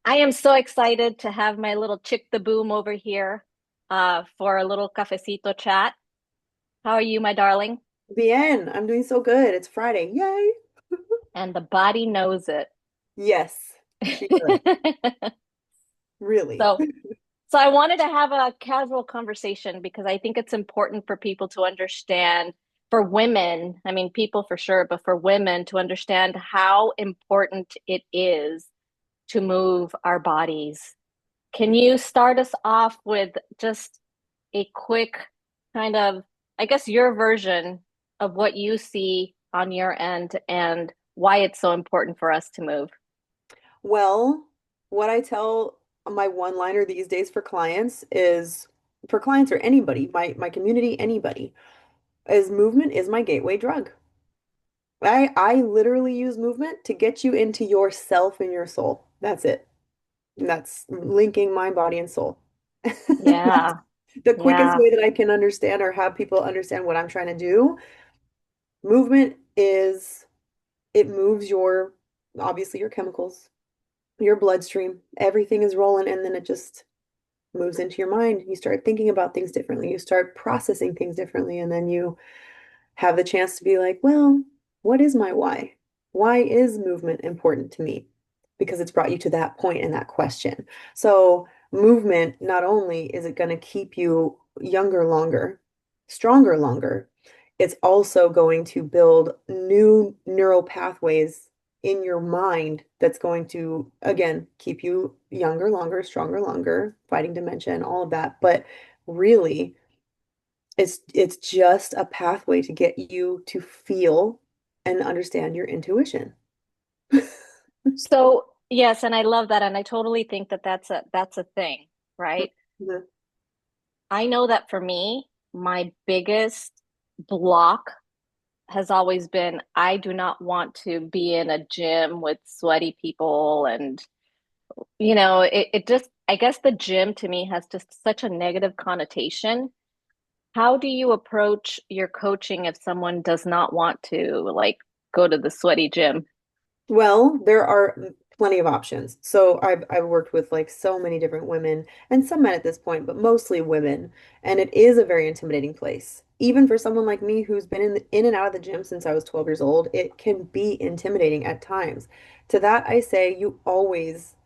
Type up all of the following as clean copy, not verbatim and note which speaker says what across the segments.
Speaker 1: I am so excited to have my little chick the boom over here for a little cafecito chat. How are you, my darling?
Speaker 2: Bien, I'm doing so good. It's Friday. Yay.
Speaker 1: And the body knows it.
Speaker 2: Yes, she does. Really.
Speaker 1: So, so I wanted to have a casual conversation because I think it's important for people to understand, for women, I mean, people for sure, but for women to understand how important it is to move our bodies. Can you start us off with just a quick kind of, I guess, your version of what you see on your end and why it's so important for us to move?
Speaker 2: Well, what I tell my one-liner these days for clients is for clients or anybody, my community, anybody, is movement is my gateway drug. I literally use movement to get you into yourself and your soul. That's it. And that's linking mind, body, and soul. That's
Speaker 1: Yeah,
Speaker 2: the quickest
Speaker 1: yeah.
Speaker 2: way that I can understand or have people understand what I'm trying to do. Movement is it moves your obviously your chemicals, your bloodstream, everything is rolling, and then it just moves into your mind. You start thinking about things differently, you start processing things differently, and then you have the chance to be like, well, what is my why? Why is movement important to me? Because it's brought you to that point and that question. So movement, not only is it going to keep you younger longer, stronger longer, it's also going to build new neural pathways in your mind that's going to, again, keep you younger longer, stronger longer, fighting dementia and all of that. But really, it's just a pathway to get you to feel and understand your intuition.
Speaker 1: So, yes, and I love that, and I totally think that that's a thing, right?
Speaker 2: Mhm.
Speaker 1: I know that for me, my biggest block has always been I do not want to be in a gym with sweaty people and it just, I guess the gym to me has just such a negative connotation. How do you approach your coaching if someone does not want to like go to the sweaty gym?
Speaker 2: Well, there are plenty of options. So I've worked with like so many different women and some men at this point, but mostly women, and it is a very intimidating place. Even for someone like me who's been in and out of the gym since I was 12 years old, it can be intimidating at times. To that I say you always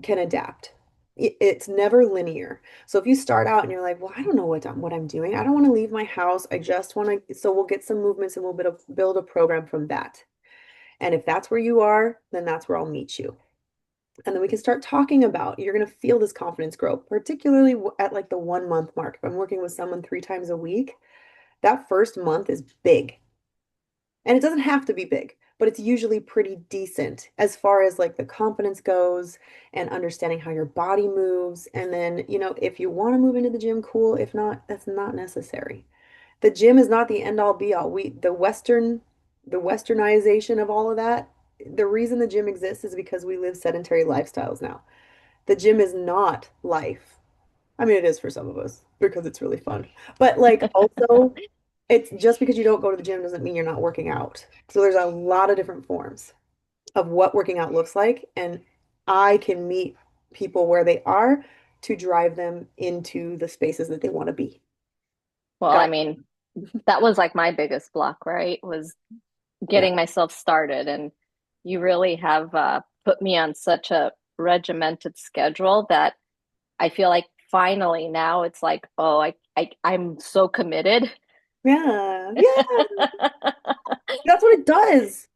Speaker 2: can adapt. It's never linear. So if you start out and you're like, well, I don't know what I'm doing. I don't want to leave my house. I just want to, so we'll get some movements and we'll build a program from that. And if that's where you are, then that's where I'll meet you. And then we can start talking about, you're going to feel this confidence grow, particularly at like the 1 month mark. If I'm working with someone 3 times a week, that first month is big. And it doesn't have to be big, but it's usually pretty decent as far as like the confidence goes and understanding how your body moves. And then, if you want to move into the gym, cool. If not, that's not necessary. The gym is not the end all be all. The westernization of all of that, the reason the gym exists is because we live sedentary lifestyles now. The gym is not life. I mean, it is for some of us because it's really fun. But like also, it's just because you don't go to the gym doesn't mean you're not working out. So there's a lot of different forms of what working out looks like, and I can meet people where they are to drive them into the spaces that they want to be.
Speaker 1: Well,
Speaker 2: Got
Speaker 1: I mean, that was like my biggest block, right? Was
Speaker 2: yeah.
Speaker 1: getting myself started. And you really have put me on such a regimented schedule that I feel like finally now it's like, oh, I'm so committed.
Speaker 2: Yeah. Yeah. That's what it does.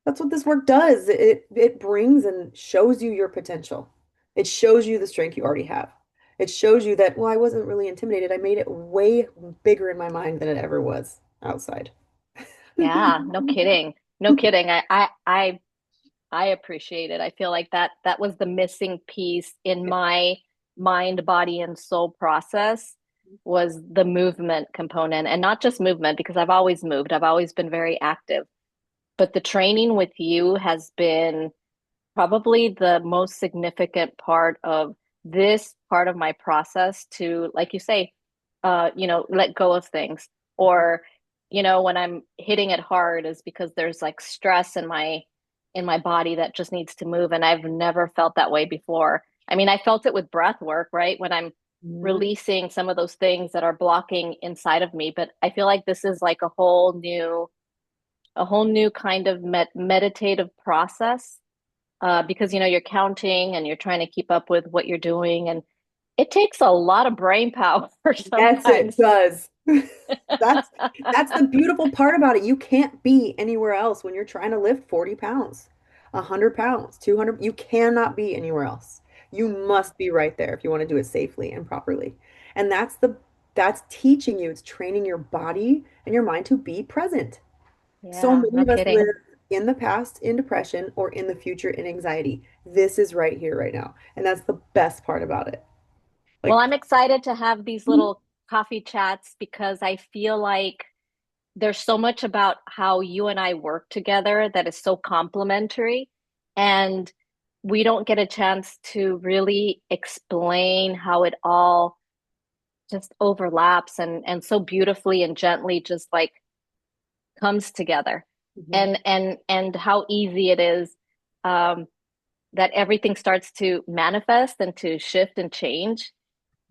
Speaker 2: That's what this work does. It brings and shows you your potential. It shows you the strength you already have. It shows you that, well, I wasn't really intimidated. I made it way bigger in my mind than it ever was outside.
Speaker 1: Yeah, no kidding. No kidding. I appreciate it. I feel like that was the missing piece in my mind, body, and soul process was the movement component and not just movement because I've always moved. I've always been very active. But the training with you has been probably the most significant part of this part of my process to, like you say, let go of things. Or, when I'm hitting it hard is because there's like stress in my in my body that just needs to move. And I've never felt that way before. I mean, I felt it with breath work, right? When I'm
Speaker 2: Mhm.
Speaker 1: releasing some of those things that are blocking inside of me. But I feel like this is like a whole new kind of meditative process, because you're counting and you're trying to keep up with what you're doing, and it takes a lot of brain power
Speaker 2: Yes, it
Speaker 1: sometimes.
Speaker 2: does. That's that's the beautiful part about it. You can't be anywhere else when you're trying to lift 40 pounds, 100 pounds, 200. You cannot be anywhere else. You must be right there if you want to do it safely and properly. And that's teaching you, it's training your body and your mind to be present. So
Speaker 1: Yeah,
Speaker 2: many
Speaker 1: no
Speaker 2: of us live
Speaker 1: kidding.
Speaker 2: in the past in depression or in the future in anxiety. This is right here, right now. And that's the best part about it.
Speaker 1: Well,
Speaker 2: Like,
Speaker 1: I'm excited to have these little coffee chats because I feel like there's so much about how you and I work together that is so complementary. And we don't get a chance to really explain how it all just overlaps and so beautifully and gently just like comes together.
Speaker 2: mhm.
Speaker 1: And how easy it is, um, that everything starts to manifest and to shift and change.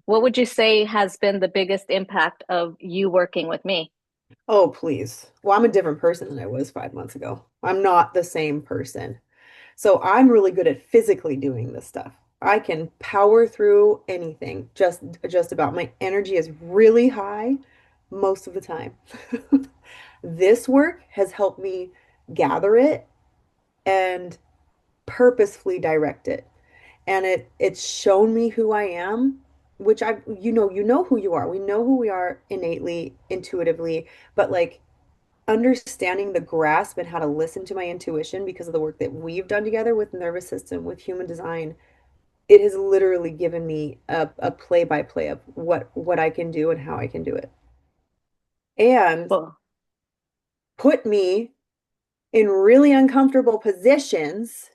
Speaker 1: What would you say has been the biggest impact of you working with me?
Speaker 2: Oh, please. Well, I'm a different person than I was 5 months ago. I'm not the same person. So I'm really good at physically doing this stuff. I can power through anything, just about. My energy is really high most of the time. This work has helped me gather it and purposefully direct it. And it's shown me who I am, which you know who you are. We know who we are innately, intuitively, but like understanding the grasp and how to listen to my intuition because of the work that we've done together with nervous system, with human design, it has literally given me a play by play of what I can do and how I can do it. And
Speaker 1: Well,
Speaker 2: put me in really uncomfortable positions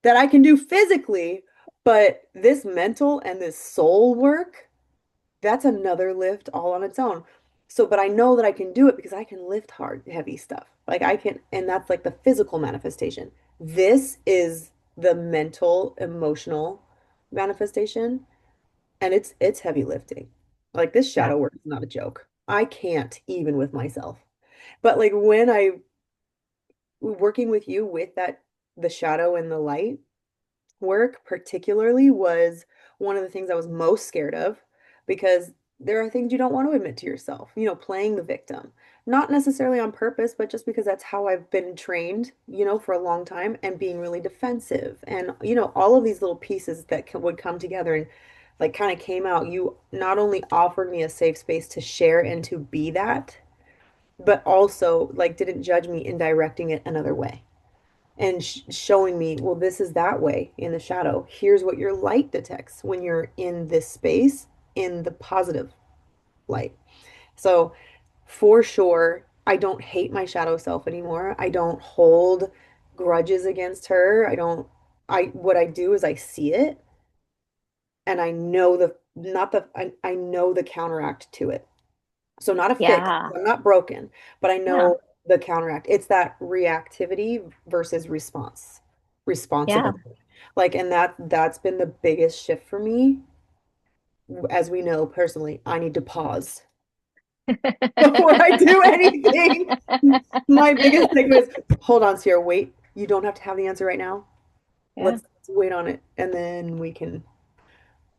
Speaker 2: that I can do physically, but this mental and this soul work, that's another lift all on its own. So, but I know that I can do it because I can lift hard, heavy stuff. Like I can, and that's like the physical manifestation. This is the mental, emotional manifestation, and it's heavy lifting. Like this
Speaker 1: yeah.
Speaker 2: shadow work is not a joke. I can't even with myself. But like when I working with you with that the shadow and the light, work particularly was one of the things I was most scared of because there are things you don't want to admit to yourself, playing the victim, not necessarily on purpose, but just because that's how I've been trained, for a long time and being really defensive and, all of these little pieces that would come together and like kind of came out. You not only offered me a safe space to share and to be that, but also like didn't judge me in directing it another way and showing me, well, this is that way in the shadow. Here's what your light detects when you're in this space in the positive light. So, for sure, I don't hate my shadow self anymore. I don't hold grudges against her. What I do is I see it and I know I know the counteract to it. So not a fix.
Speaker 1: Yeah.
Speaker 2: I'm not broken, but I
Speaker 1: Yeah.
Speaker 2: know the counteract. It's that reactivity versus
Speaker 1: Yeah.
Speaker 2: responsibility. Like, and that's been the biggest shift for me. As we know personally, I need to pause before I do anything. My biggest thing was, hold on, Sierra, wait. You don't have to have the answer right now.
Speaker 1: Yeah.
Speaker 2: Let's wait on it, and then we can,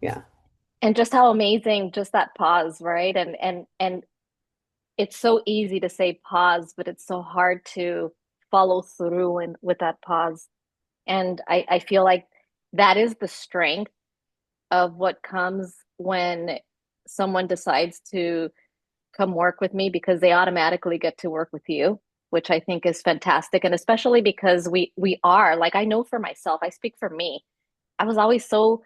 Speaker 2: yeah.
Speaker 1: And just how amazing just that pause, right? And it's so easy to say pause, but it's so hard to follow through and with that pause. And I feel like that is the strength of what comes when someone decides to come work with me, because they automatically get to work with you, which I think is fantastic. And especially because we are, like, I know for myself, I speak for me. I was always so,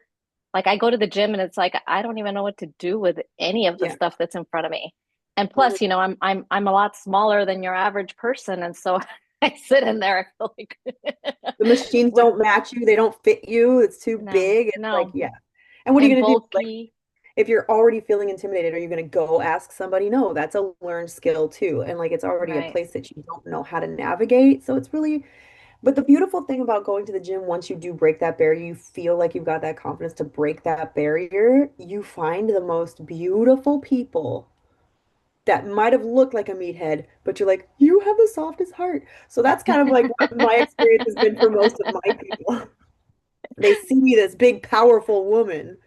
Speaker 1: like, I go to the gym and it's like I don't even know what to do with any of the
Speaker 2: Yeah.
Speaker 1: stuff that's in front of me. And
Speaker 2: Mhm.
Speaker 1: plus, I'm a lot smaller than your average person, and so I sit in there. I feel like
Speaker 2: The machines
Speaker 1: what?
Speaker 2: don't match you. They don't fit you. It's too
Speaker 1: No,
Speaker 2: big. It's like,
Speaker 1: no,
Speaker 2: yeah. And what are you
Speaker 1: and
Speaker 2: going to do? Like,
Speaker 1: bulky,
Speaker 2: if you're already feeling intimidated, are you going to go ask somebody? No, that's a learned skill too. And like it's already a
Speaker 1: right?
Speaker 2: place that you don't know how to navigate. So it's really, But the beautiful thing about going to the gym, once you do break that barrier, you feel like you've got that confidence to break that barrier. You find the most beautiful people that might have looked like a meathead, but you're like, you have the softest heart. So that's kind of like what my experience has been for most of my people. They see me this big, powerful woman,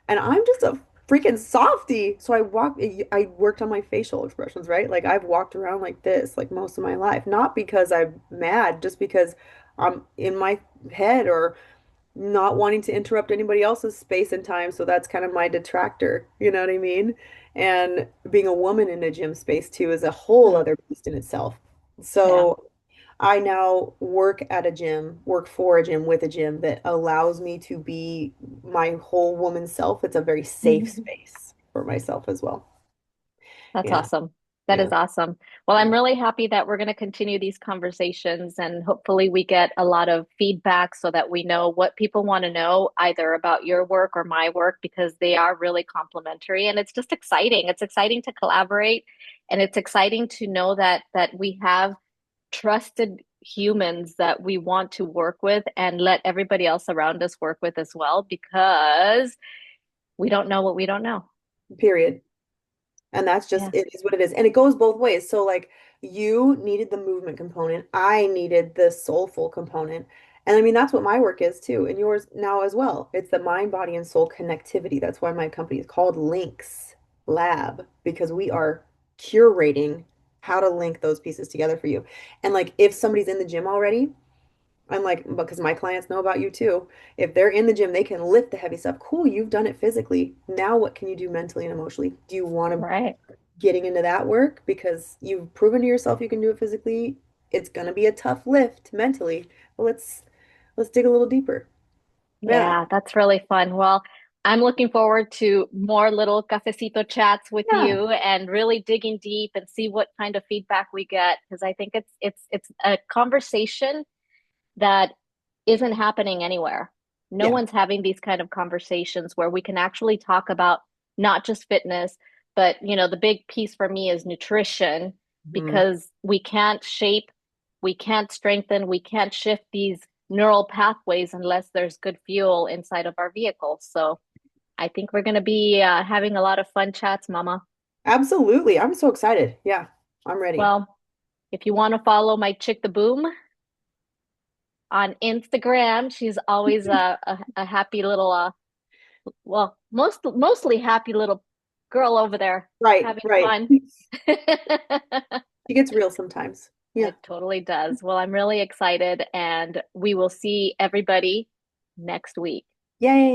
Speaker 2: and I'm just a freaking softie. So I worked on my facial expressions, right? Like I've walked around like this like most of my life, not because I'm mad, just because I'm in my head or not wanting to interrupt anybody else's space and time. So that's kind of my detractor. You know what I mean? And being a woman in a gym space too is a whole
Speaker 1: Mm,
Speaker 2: other beast in itself.
Speaker 1: yeah.
Speaker 2: So I now work at a gym, work for a gym with a gym that allows me to be my whole woman self. It's a very safe space for myself as well.
Speaker 1: That's
Speaker 2: Yeah.
Speaker 1: awesome. That
Speaker 2: Yeah.
Speaker 1: is awesome. Well, I'm
Speaker 2: Yeah.
Speaker 1: really happy that we're going to continue these conversations and hopefully we get a lot of feedback so that we know what people want to know either about your work or my work because they are really complementary and it's just exciting. It's exciting to collaborate and it's exciting to know that we have trusted humans that we want to work with and let everybody else around us work with as well because we don't know what we don't know.
Speaker 2: Period. And that's just,
Speaker 1: Yes.
Speaker 2: it is what it is. And it goes both ways. So, like, you needed the movement component, I needed the soulful component. And I mean, that's what my work is too, and yours now as well. It's the mind, body, and soul connectivity. That's why my company is called LYNX Lab, because we are curating how to link those pieces together for you. And like, if somebody's in the gym already, I'm like, because my clients know about you too. If they're in the gym, they can lift the heavy stuff. Cool, you've done it physically. Now, what can you do mentally and emotionally? Do you want to
Speaker 1: Right.
Speaker 2: getting into that work because you've proven to yourself you can do it physically? It's going to be a tough lift mentally, but let's dig a little deeper. Yeah.
Speaker 1: Yeah, that's really fun. Well, I'm looking forward to more little cafecito chats with
Speaker 2: Yeah.
Speaker 1: you and really digging deep and see what kind of feedback we get because I think it's a conversation that isn't happening anywhere. No
Speaker 2: Yeah.
Speaker 1: one's having these kind of conversations where we can actually talk about not just fitness, but the big piece for me is nutrition
Speaker 2: Mhm.
Speaker 1: because we can't shape, we can't strengthen, we can't shift these neural pathways unless there's good fuel inside of our vehicles. So I think we're going to be having a lot of fun chats, Mama.
Speaker 2: Absolutely. I'm so excited. Yeah. I'm ready.
Speaker 1: Well, if you want to follow my chick the boom, on Instagram. She's always a happy little well, mostly happy little girl over there
Speaker 2: Right,
Speaker 1: having
Speaker 2: right.
Speaker 1: fun.
Speaker 2: It gets real sometimes. Yeah.
Speaker 1: It totally does. Well, I'm really excited and we will see everybody next week.
Speaker 2: Yay.